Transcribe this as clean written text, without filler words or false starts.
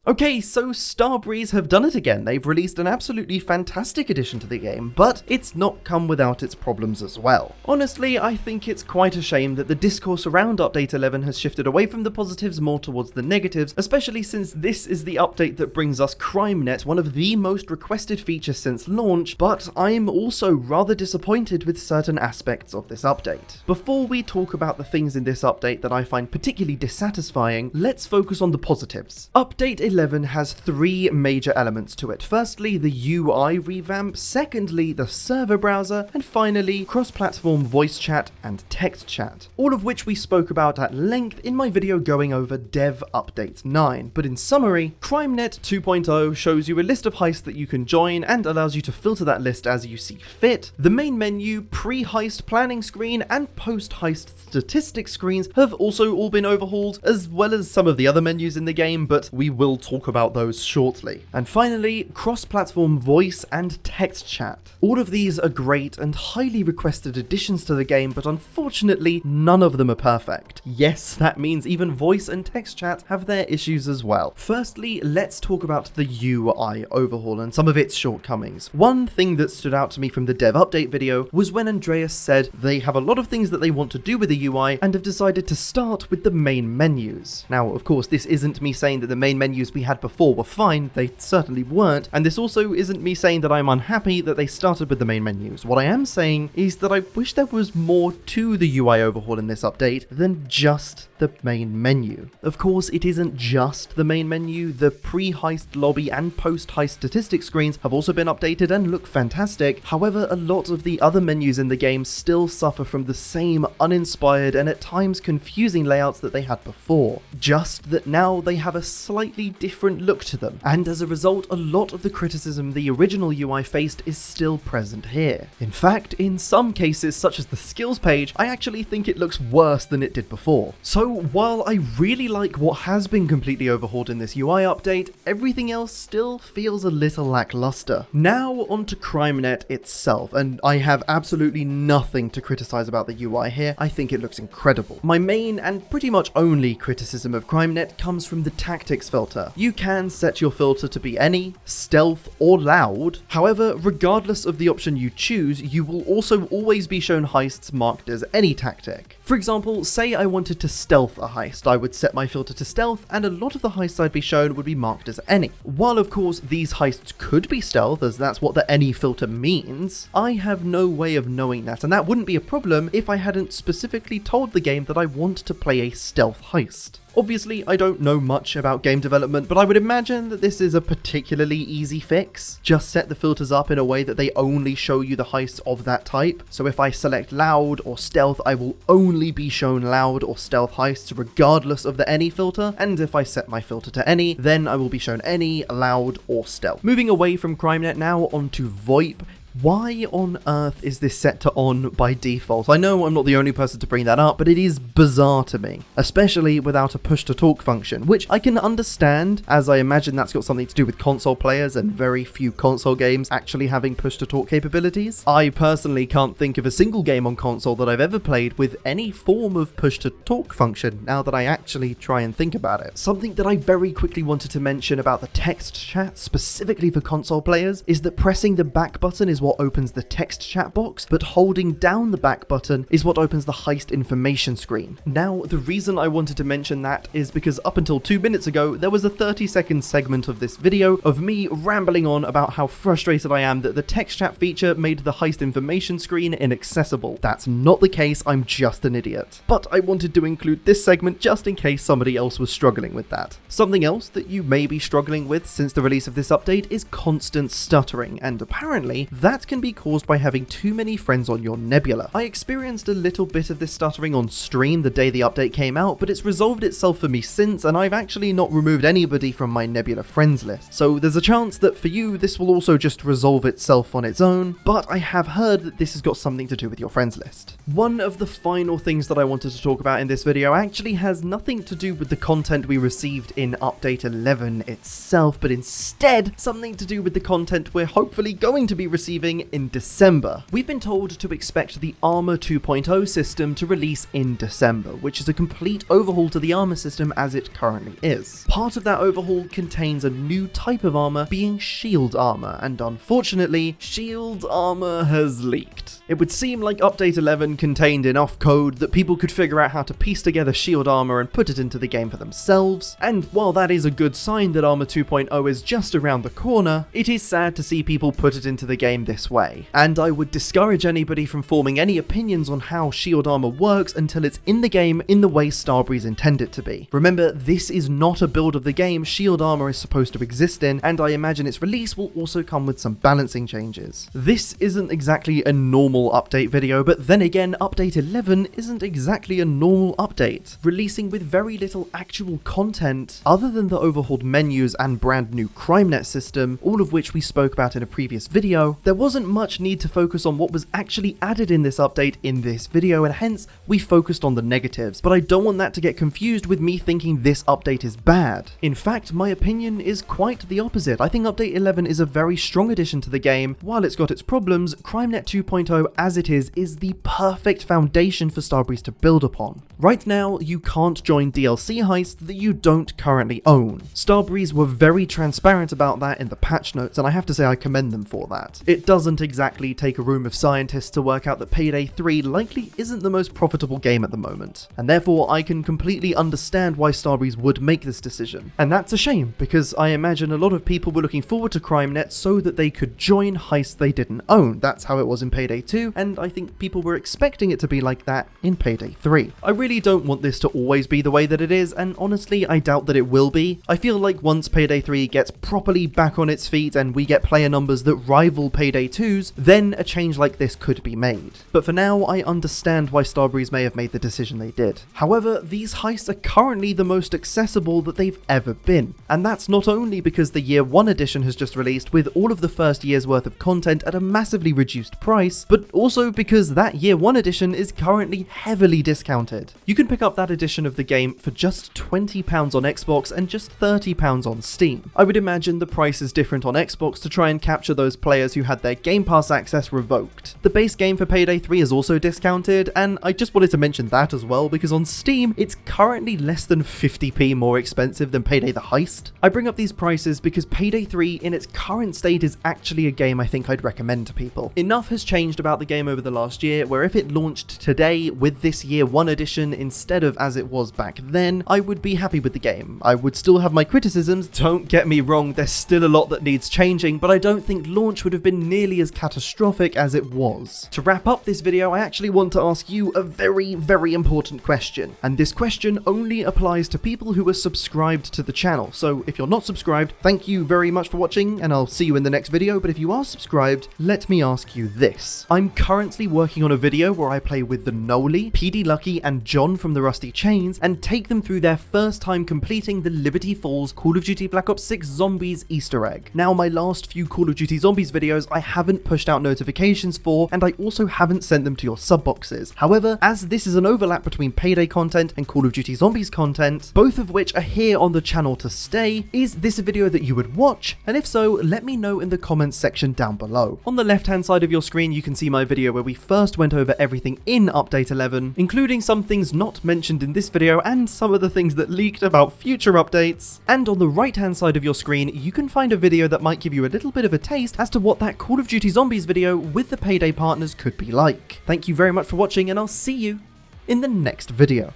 Okay, so Starbreeze have done it again. They've released an absolutely fantastic addition to the game, but it's not come without its problems as well. Honestly, I think it's quite a shame that the discourse around Update 11 has shifted away from the positives more towards the negatives, especially since this is the update that brings us CrimeNet, one of the most requested features since launch, but I'm also rather disappointed with certain aspects of this update. Before we talk about the things in this update that I find particularly dissatisfying, let's focus on the positives. Update 11 has three major elements to it. Firstly, the UI revamp, secondly, the server browser, and finally, cross-platform voice chat and text chat, all of which we spoke about at length in my video going over Dev Update 9. But in summary, CrimeNet 2.0 shows you a list of heists that you can join and allows you to filter that list as you see fit. The main menu, pre-heist planning screen, and post-heist statistics screens have also all been overhauled, as well as some of the other menus in the game, but we will talk about those shortly. And finally, cross-platform voice and text chat. All of these are great and highly requested additions to the game, but unfortunately, none of them are perfect. Yes, that means even voice and text chat have their issues as well. Firstly, let's talk about the UI overhaul and some of its shortcomings. One thing that stood out to me from the dev update video was when Andreas said they have a lot of things that they want to do with the UI and have decided to start with the main menus. Now, of course, this isn't me saying that the main menus we had before were fine, they certainly weren't, and this also isn't me saying that I'm unhappy that they started with the main menus. What I am saying is that I wish there was more to the UI overhaul in this update than just the main menu. Of course, it isn't just the main menu. The pre-heist lobby and post-heist statistics screens have also been updated and look fantastic. However, a lot of the other menus in the game still suffer from the same uninspired and at times confusing layouts that they had before. Just that now they have a slightly different look to them, and as a result, a lot of the criticism the original UI faced is still present here. In fact, in some cases, such as the skills page, I actually think it looks worse than it did before. So while I really like what has been completely overhauled in this UI update, everything else still feels a little lackluster. Now onto CrimeNet itself, and I have absolutely nothing to criticize about the UI here. I think it looks incredible. My main and pretty much only criticism of CrimeNet comes from the tactics filter. You can set your filter to be any, stealth, or loud. However, regardless of the option you choose, you will also always be shown heists marked as any tactic. For example, say I wanted to stealth a heist, I would set my filter to stealth, and a lot of the heists I'd be shown would be marked as any. While of course these heists could be stealth, as that's what the any filter means, I have no way of knowing that, and that wouldn't be a problem if I hadn't specifically told the game that I want to play a stealth heist. Obviously, I don't know much about game development, but I would imagine that this is a particularly easy fix. Just set the filters up in a way that they only show you the heists of that type. So if I select loud or stealth, I will only be shown loud or stealth heists regardless of the any filter. And if I set my filter to any, then I will be shown any, loud, or stealth. Moving away from CrimeNet now onto VoIP. Why on earth is this set to on by default? I know I'm not the only person to bring that up, but it is bizarre to me, especially without a push-to-talk function, which I can understand, as I imagine that's got something to do with console players and very few console games actually having push-to-talk capabilities. I personally can't think of a single game on console that I've ever played with any form of push-to-talk function, now that I actually try and think about it. Something that I very quickly wanted to mention about the text chat, specifically for console players, is that pressing the back button is what opens the text chat box, but holding down the back button is what opens the heist information screen. Now, the reason I wanted to mention that is because up until 2 minutes ago, there was a 30-second segment of this video of me rambling on about how frustrated I am that the text chat feature made the heist information screen inaccessible. That's not the case, I'm just an idiot. But I wanted to include this segment just in case somebody else was struggling with that. Something else that you may be struggling with since the release of this update is constant stuttering, and apparently that can be caused by having too many friends on your nebula. I experienced a little bit of this stuttering on stream the day the update came out, but it's resolved itself for me since, and I've actually not removed anybody from my nebula friends list. So there's a chance that for you this will also just resolve itself on its own, but I have heard that this has got something to do with your friends list. One of the final things that I wanted to talk about in this video actually has nothing to do with the content we received in Update 11 itself, but instead something to do with the content we're hopefully going to be receiving arriving in December. We've been told to expect the Armour 2.0 system to release in December, which is a complete overhaul to the armor system as it currently is. Part of that overhaul contains a new type of armor, being shield armor, and unfortunately, shield armor has leaked. It would seem like Update 11 contained enough code that people could figure out how to piece together shield armor and put it into the game for themselves, and while that is a good sign that Armour 2.0 is just around the corner, it is sad to see people put it into the game this way. And I would discourage anybody from forming any opinions on how shield armor works until it's in the game in the way Starbreeze intend it to be. Remember, this is not a build of the game shield armor is supposed to exist in, and I imagine its release will also come with some balancing changes. This isn't exactly a normal update video, but then again, Update 11 isn't exactly a normal update, releasing with very little actual content other than the overhauled menus and brand new CrimeNet system, all of which we spoke about in a previous video. There wasn't much need to focus on what was actually added in this update in this video, and hence we focused on the negatives, but I don't want that to get confused with me thinking this update is bad. In fact, my opinion is quite the opposite. I think Update 11 is a very strong addition to the game. While it's got its problems, CrimeNet 2.0 as it is the perfect foundation for Starbreeze to build upon. Right now, you can't join DLC heists that you don't currently own. Starbreeze were very transparent about that in the patch notes, and I have to say I commend them for that. It doesn't exactly take a room of scientists to work out that Payday 3 likely isn't the most profitable game at the moment, and therefore I can completely understand why Starbreeze would make this decision. And that's a shame, because I imagine a lot of people were looking forward to CrimeNet so that they could join heists they didn't own. That's how it was in Payday 2, and I think people were expecting it to be like that in Payday 3. I really don't want this to always be the way that it is, and honestly I doubt that it will be. I feel like once Payday 3 gets properly back on its feet and we get player numbers that rival Payday 2's, then a change like this could be made. But for now, I understand why Starbreeze may have made the decision they did. However, these heists are currently the most accessible that they've ever been, and that's not only because the Year 1 edition has just released with all of the first year's worth of content at a massively reduced price, but also because that Year 1 edition is currently heavily discounted. You can pick up that edition of the game for just £20 on Xbox and just £30 on Steam. I would imagine the price is different on Xbox to try and capture those players who had their Game Pass access revoked. The base game for Payday 3 is also discounted, and I just wanted to mention that as well because on Steam it's currently less than 50p more expensive than Payday the Heist. I bring up these prices because Payday 3 in its current state is actually a game I think I'd recommend to people. Enough has changed about the game over the last year where if it launched today with this Year 1 edition instead of as it was back then, I would be happy with the game. I would still have my criticisms, don't get me wrong, there's still a lot that needs changing, but I don't think launch would have been nearly as catastrophic as it was. To wrap up this video, I actually want to ask you a very, very important question, and this question only applies to people who are subscribed to the channel, so if you're not subscribed, thank you very much for watching, and I'll see you in the next video, but if you are subscribed, let me ask you this. I'm currently working on a video where I play with the Noli, PD Lucky, and John from the Rusty Chains, and take them through their first time completing the Liberty Falls Call of Duty Black Ops 6 Zombies Easter egg. Now, my last few Call of Duty Zombies videos I haven't pushed out notifications for, and I also haven't sent them to your sub boxes. However, as this is an overlap between Payday content and Call of Duty Zombies content, both of which are here on the channel to stay, is this a video that you would watch? And if so, let me know in the comments section down below. On the left hand side of your screen you can see my video where we first went over everything in Update 11, including some things not mentioned in this video and some of the things that leaked about future updates. And on the right hand side of your screen you can find a video that might give you a little bit of a taste as to what that Call of Duty Zombies video with the Payday partners could be like. Thank you very much for watching, and I'll see you in the next video.